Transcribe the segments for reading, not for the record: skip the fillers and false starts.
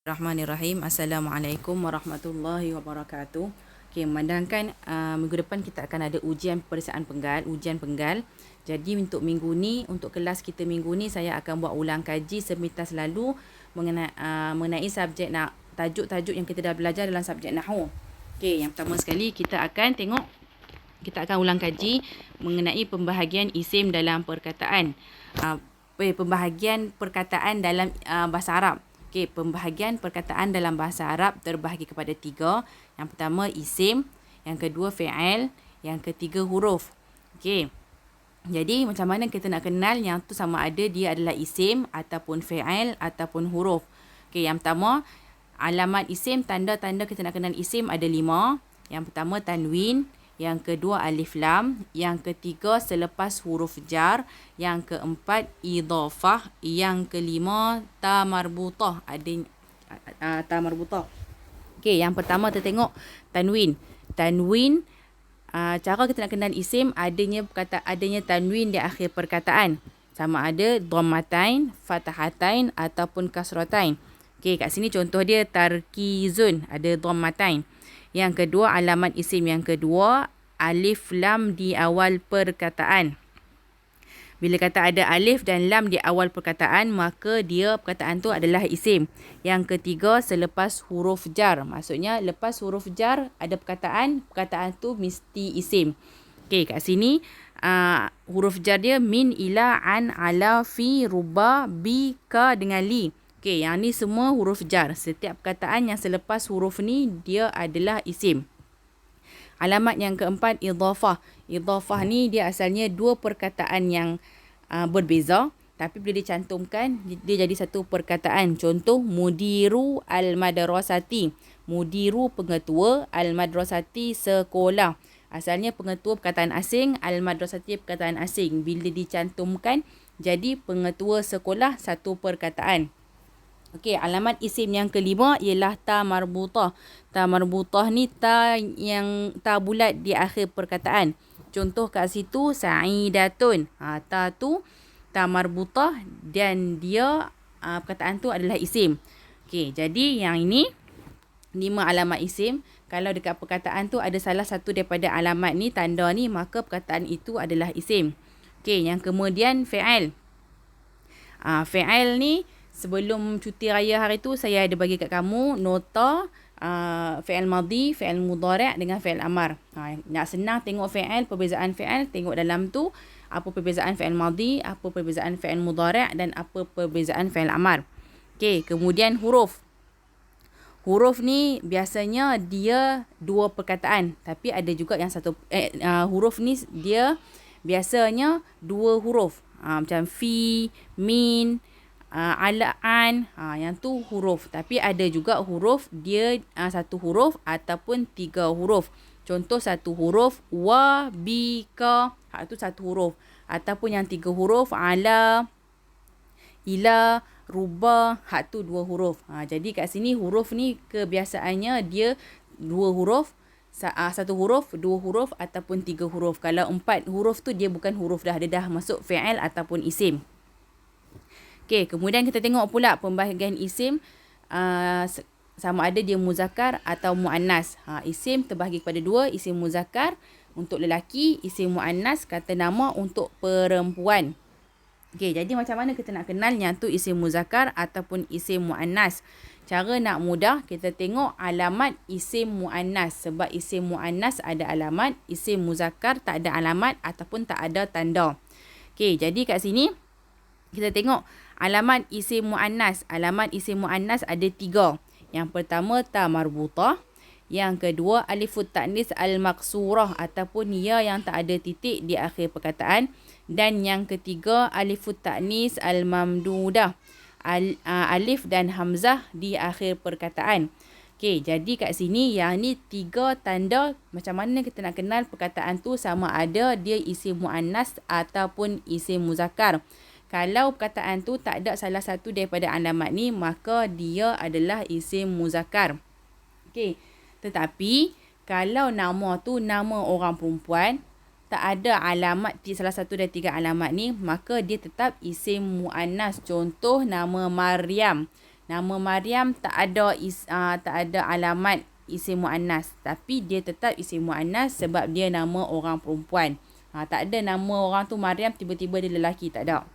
Bismillahirrahmanirrahim. Assalamualaikum warahmatullahi wabarakatuh. Okey, memandangkan minggu depan kita akan ada ujian peperiksaan penggal. Jadi untuk minggu ni, untuk kelas kita minggu ni, saya akan buat ulang kaji sepintas lalu mengenai subjek tajuk-tajuk yang kita dah belajar dalam subjek Nahwu. Okey, yang pertama sekali kita akan ulang kaji mengenai pembahagian isim dalam perkataan. Pembahagian perkataan dalam bahasa Arab. Okey, pembahagian perkataan dalam bahasa Arab terbahagi kepada 3. Yang pertama isim, yang kedua fi'il, yang ketiga huruf. Okey. Jadi macam mana kita nak kenal yang tu sama ada dia adalah isim ataupun fi'il ataupun huruf. Okey, yang pertama alamat isim, tanda-tanda kita nak kenal isim ada 5. Yang pertama tanwin, yang kedua alif lam, yang ketiga selepas huruf jar, yang keempat idhafah, yang kelima ta marbutah, ada ta marbutah. Okey, yang pertama kita tengok tanwin. Tanwin, cara kita nak kenal isim adanya tanwin di akhir perkataan. Sama ada dhammatain, fatahatain ataupun kasratain. Okey, kat sini contoh dia tarkizun, ada dhammatain. Yang kedua, alamat isim yang kedua, alif lam di awal perkataan. Bila kata ada alif dan lam di awal perkataan, maka perkataan tu adalah isim. Yang ketiga, selepas huruf jar. Maksudnya, lepas huruf jar ada perkataan tu mesti isim. Okey, kat sini huruf jar dia min, ila, an, ala, fi, ruba, bi, ka dengan li. Okey, yang ni semua huruf jar. Setiap perkataan yang selepas huruf ni, dia adalah isim. Alamat yang keempat, idhafah. Idhafah ni dia asalnya dua perkataan yang berbeza. Tapi bila dicantumkan, dia jadi satu perkataan. Contoh, mudiru al-madrasati. Mudiru pengetua, al-madrasati sekolah. Asalnya pengetua perkataan asing, al-madrasati perkataan asing. Bila dicantumkan, jadi pengetua sekolah satu perkataan. Okey, alamat isim yang kelima ialah ta marbutah. Ta marbutah ni ta bulat di akhir perkataan. Contoh kat situ sa'idatun. Ta tu ta marbutah dan dia perkataan tu adalah isim. Okey, jadi yang ini 5 alamat isim. Kalau dekat perkataan tu ada salah satu daripada alamat ni, tanda ni, maka perkataan itu adalah isim. Okey, yang kemudian fi'il. Fi'il ni sebelum cuti raya hari tu, saya ada bagi kat kamu nota fi'il madhi, fi'il mudhari' dengan fi'il amar. Nak senang tengok fi'il, perbezaan fi'il, tengok dalam tu apa perbezaan fi'il madhi, apa perbezaan fi'il mudhari' dan apa perbezaan fi'il amar. Okey, kemudian huruf. Huruf ni biasanya dia dua perkataan, tapi ada juga yang satu huruf ni dia biasanya dua huruf. Macam fi, min, alaan, yang tu huruf. Tapi ada juga huruf dia satu huruf ataupun 3 huruf. Contoh satu huruf wa, bi, ka, tu satu huruf. Ataupun yang 3 huruf ala, ila, ruba, tu 2 huruf. Jadi kat sini huruf ni kebiasaannya dia 2 huruf, satu huruf, 2 huruf ataupun 3 huruf. Kalau 4 huruf tu dia bukan huruf dah, dia dah masuk fi'il ataupun isim. Okey, kemudian kita tengok pula pembahagian isim sama ada dia muzakkar atau muannas. Isim terbahagi kepada 2, isim muzakkar untuk lelaki, isim muannas kata nama untuk perempuan. Okey, jadi macam mana kita nak kenal yang tu isim muzakkar ataupun isim muannas? Cara nak mudah, kita tengok alamat isim muannas. Sebab isim muannas ada alamat, isim muzakkar tak ada alamat ataupun tak ada tanda. Okey, jadi kat sini kita tengok alamat isim muannas. Alamat isim muannas ada 3. Yang pertama ta marbutah, yang kedua alifut ta'nis al-maqsurah ataupun ya yang tak ada titik di akhir perkataan, dan yang ketiga alifut ta'nis al-mamdudah, alif dan hamzah di akhir perkataan. Okey, jadi kat sini yang ni 3 tanda macam mana kita nak kenal perkataan tu sama ada dia isim muannas ataupun isim muzakkar. Kalau perkataan tu tak ada salah satu daripada alamat ni, maka dia adalah isim muzakkar. Okey, tetapi kalau nama tu nama orang perempuan, tak ada alamat salah satu dari 3 alamat ni, maka dia tetap isim muannas. Contoh nama Maryam. Nama Maryam tak ada alamat isim muannas, tapi dia tetap isim muannas sebab dia nama orang perempuan. Tak ada nama orang tu Maryam tiba-tiba dia lelaki, tak ada.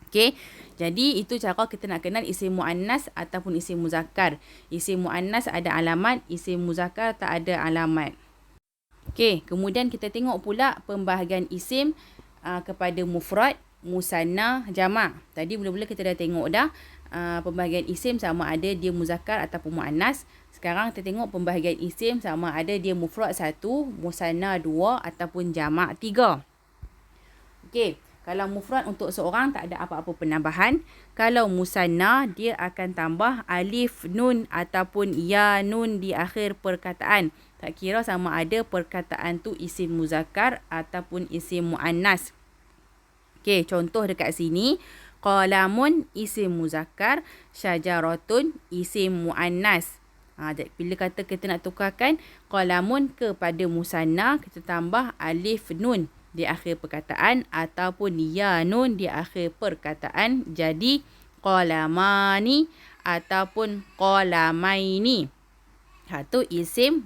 Okey. Jadi itu cara kita nak kenal isim muannas ataupun isim muzakkar. Isim muannas ada alamat, isim muzakkar tak ada alamat. Okey, kemudian kita tengok pula pembahagian isim kepada mufrad, musanna, jamak. Tadi mula-mula kita dah tengok dah pembahagian isim sama ada dia muzakkar ataupun muannas. Sekarang kita tengok pembahagian isim sama ada dia mufrad 1, musanna 2 ataupun jamak 3. Okey, kalau mufrad untuk seorang tak ada apa-apa penambahan. Kalau musanna dia akan tambah alif nun ataupun ya nun di akhir perkataan. Tak kira sama ada perkataan tu isim muzakkar ataupun isim muannas. Okey, contoh dekat sini. Qalamun isim muzakkar, syajaratun isim muannas. Bila kata kita nak tukarkan qalamun kepada musanna, kita tambah alif nun di akhir perkataan ataupun ya nun di akhir perkataan, jadi qalamani ataupun qalamaini. Tu isim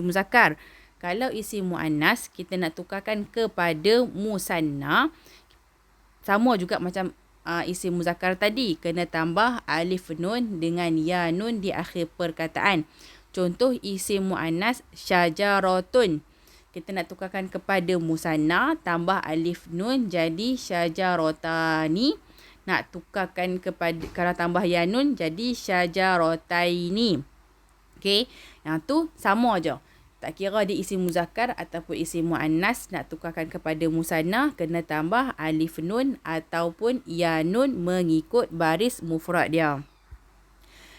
muzakkar. Kalau isim muannas kita nak tukarkan kepada musanna, sama juga macam isim muzakkar tadi, kena tambah alif nun dengan ya nun di akhir perkataan. Contoh isim muannas syajaratun, kita nak tukarkan kepada musanna, tambah alif nun jadi syajaratani. Nak tukarkan kepada, kalau tambah ya nun jadi syajarataini. Okey, yang tu sama aja. Tak kira dia isim muzakkar ataupun isim muannas, nak tukarkan kepada musanna kena tambah alif nun ataupun ya nun mengikut baris mufrad dia.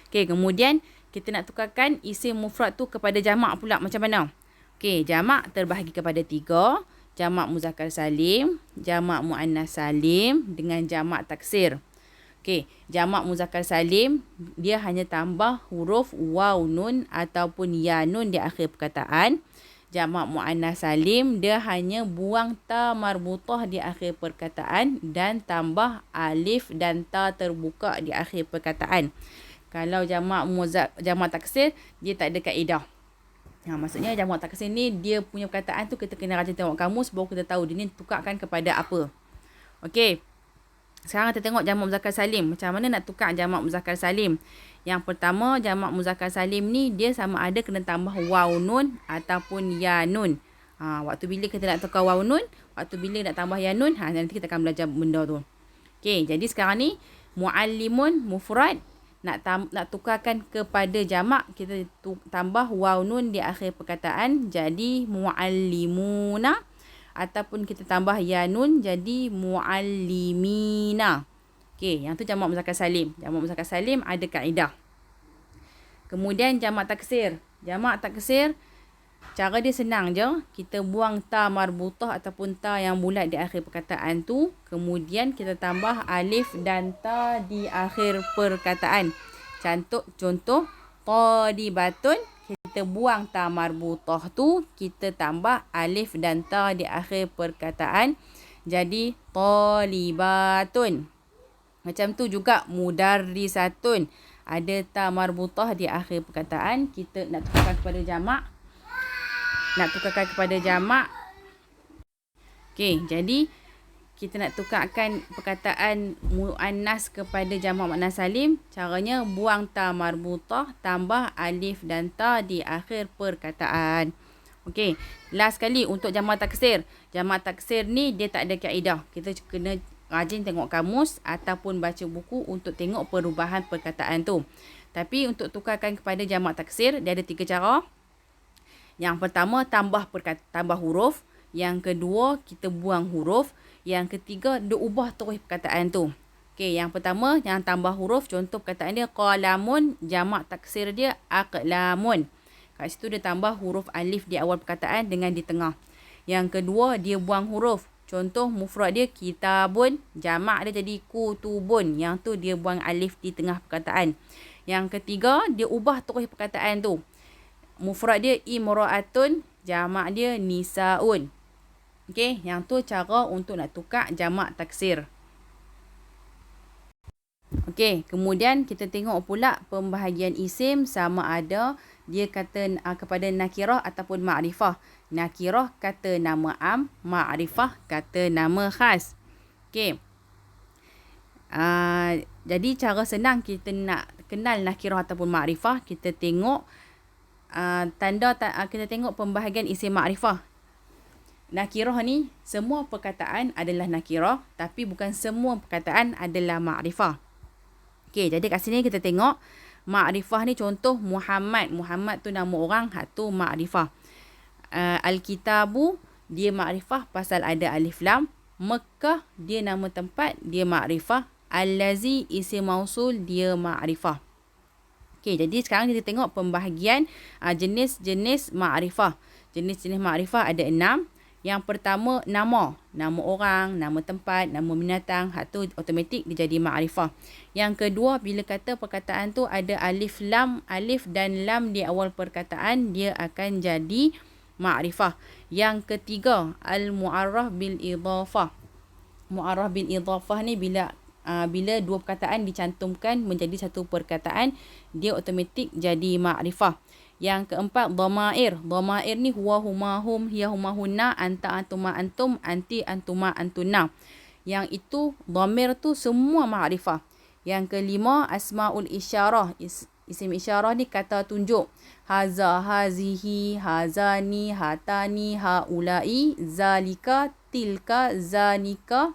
Okey, kemudian kita nak tukarkan isim mufrad tu kepada jamak pula macam mana? Okey, jamak terbahagi kepada 3. Jamak muzakkar salim, jamak muannas salim dengan jamak taksir. Okey, jamak muzakkar salim dia hanya tambah huruf waw nun ataupun ya nun di akhir perkataan. Jamak muannas salim dia hanya buang ta marbutah di akhir perkataan dan tambah alif dan ta terbuka di akhir perkataan. Kalau jamak taksir dia tak ada kaedah. Maksudnya jamak taksir ni dia punya perkataan tu kita kena rajin tengok kamus baru kita tahu dia ni tukarkan kepada apa. Okey. Sekarang kita tengok jamak muzakkar salim. Macam mana nak tukar jamak muzakkar salim? Yang pertama, jamak muzakkar salim ni dia sama ada kena tambah waw nun ataupun ya nun. Waktu bila kita nak tukar waw nun, waktu bila nak tambah ya nun, nanti kita akan belajar benda tu. Okey, jadi sekarang ni muallimun mufrad, nak tukarkan kepada jamak, kita tambah waw nun di akhir perkataan jadi muallimuna, ataupun kita tambah ya nun jadi muallimina. Okey, yang tu jamak muzakkar salim. Jamak muzakkar salim ada kaedah. Kemudian jamak taksir. Jamak taksir cara dia senang je. Kita buang ta marbutah ataupun ta yang bulat di akhir perkataan tu. Kemudian kita tambah alif dan ta di akhir perkataan. Contoh qadibatun, kita buang ta marbutah tu, kita tambah alif dan ta di akhir perkataan jadi talibatun. Macam tu juga mudarrisatun, ada ta marbutah di akhir perkataan, kita nak tukarkan kepada jamak. Okey, jadi kita nak tukarkan perkataan muannas kepada jamak muannas salim, caranya buang ta marbutah, tambah alif dan ta di akhir perkataan. Okey, last sekali untuk jamak taksir. Jamak taksir ni dia tak ada kaedah. Kita kena rajin tengok kamus ataupun baca buku untuk tengok perubahan perkataan tu. Tapi untuk tukarkan kepada jamak taksir, dia ada 3 cara. Yang pertama, tambah huruf. Yang kedua, kita buang huruf. Yang ketiga, dia ubah terus perkataan tu. Okey, yang pertama, yang tambah huruf. Contoh perkataan dia qalamun, jamak taksir dia aqlamun. Kat situ dia tambah huruf alif di awal perkataan dengan di tengah. Yang kedua, dia buang huruf. Contoh mufrad dia kitabun, jamak dia jadi kutubun. Yang tu dia buang alif di tengah perkataan. Yang ketiga, dia ubah terus perkataan tu. Mufrad dia imra'atun, jamak dia nisaun. Okey, yang tu cara untuk nak tukar jamak taksir. Okey, kemudian kita tengok pula pembahagian isim sama ada dia kata kepada nakirah ataupun ma'rifah. Nakirah kata nama am, ma'rifah kata nama khas. Okey. Jadi cara senang kita nak kenal nakirah ataupun ma'rifah, kita tengok kita tengok pembahagian isim ma'rifah. Nakirah ni semua perkataan adalah nakirah, tapi bukan semua perkataan adalah ma'rifah. Okey, jadi kat sini kita tengok ma'rifah ni contoh Muhammad. Muhammad tu nama orang, hak tu ma'rifah. Al-Kitabu dia ma'rifah pasal ada alif lam. Mekah dia nama tempat, dia ma'rifah. Allazi isim mausul dia ma'rifah. Okey, jadi sekarang kita tengok pembahagian jenis-jenis ma'rifah. Jenis-jenis ma'rifah ada 6. Yang pertama nama. Nama orang, nama tempat, nama binatang. Hak tu automatik dia jadi ma'rifah. Yang kedua, bila kata perkataan tu ada alif dan lam di awal perkataan, dia akan jadi ma'rifah. Yang ketiga, al-mu'arraf bil idhafah. Mu'arraf bil idhafah ni bila dua perkataan dicantumkan menjadi satu perkataan, dia automatik jadi ma'rifah. Yang keempat, dhamair. Dhamair ni huwa huma hum, hiya huma hunna, anta antuma antum, anti antuma antunna. Yang itu dhamir tu semua ma'rifah. Yang kelima, asmaul isyarah. Isim isyarah ni kata tunjuk. Haza, hazihi, hazani, hatani, haulai, zalika, tilka, zanika,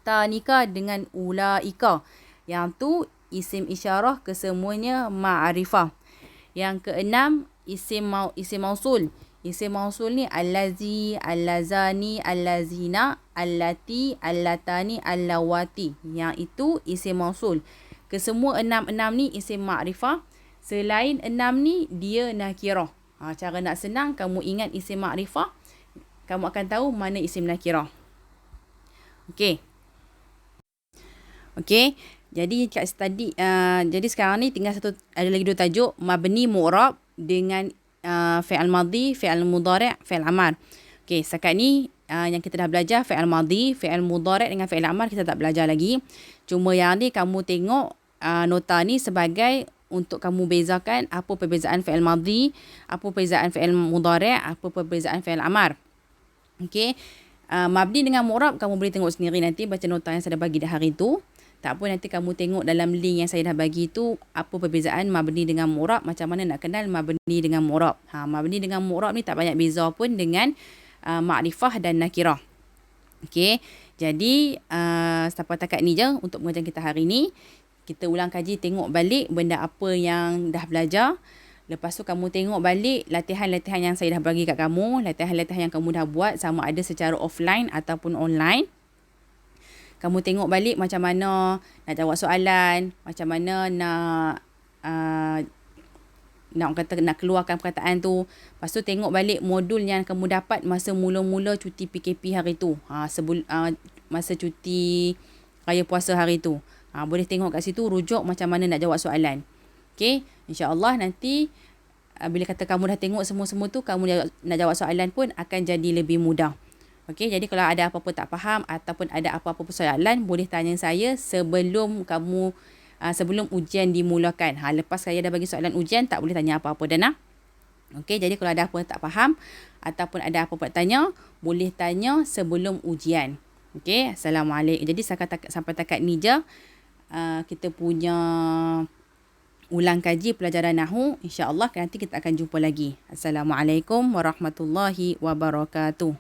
tanika dengan ulaika. Yang tu isim isyarah kesemuanya ma'rifah. Yang keenam, isim mausul. Isim mausul ni allazi, allazani, allazina, allati, allatani, allawati. Yang itu isim mausul. Kesemua 6 ni isim ma'rifah. Selain 6 ni dia nakirah. Cara nak senang, kamu ingat isim ma'rifah, kamu akan tahu mana isim nakirah. Okey. Okey. Jadi jadi sekarang ni tinggal ada lagi 2 tajuk, mabni mu'rab dengan fi'al madhi, fi'al mudhari', fi'al amar. Okey, setakat ni yang kita dah belajar fi'al madhi, fi'al mudhari' dengan fi'al amar kita tak belajar lagi. Cuma yang ni kamu tengok nota ni sebagai untuk kamu bezakan apa perbezaan fi'al madhi, apa perbezaan fi'al mudhari', apa perbezaan fi'al amar. Okey. Mabni dengan mu'rab kamu boleh tengok sendiri nanti baca nota yang saya dah bagi dah hari tu. Tak apa, nanti kamu tengok dalam link yang saya dah bagi tu apa perbezaan mabni dengan mu'rab, macam mana nak kenal mabni dengan mu'rab. Mabni dengan mu'rab ni tak banyak beza pun dengan ma'rifah dan nakirah. Okey, jadi sampai takat ni je untuk pengajian kita hari ni. Kita ulang kaji, tengok balik benda apa yang dah belajar. Lepas tu kamu tengok balik latihan-latihan yang saya dah bagi kat kamu, latihan-latihan yang kamu dah buat sama ada secara offline ataupun online. Kamu tengok balik macam mana nak jawab soalan, macam mana nak keluarkan perkataan tu. Lepas tu tengok balik modul yang kamu dapat masa mula-mula cuti PKP hari tu. Masa cuti raya puasa hari tu. Boleh tengok kat situ, rujuk macam mana nak jawab soalan. Okey, insya-Allah nanti bila kata kamu dah tengok semua-semua tu, kamu nak jawab soalan pun akan jadi lebih mudah. Okey, jadi kalau ada apa-apa tak faham ataupun ada apa-apa persoalan, boleh tanya saya sebelum ujian dimulakan. Lepas saya dah bagi soalan ujian, tak boleh tanya apa-apa dah. Okey, jadi kalau ada apa tak faham ataupun ada apa-apa tanya, boleh tanya sebelum ujian. Okey, Assalamualaikum. Jadi sampai takat ni je kita punya ulang kaji pelajaran Nahwu. InsyaAllah nanti kita akan jumpa lagi. Assalamualaikum warahmatullahi wabarakatuh.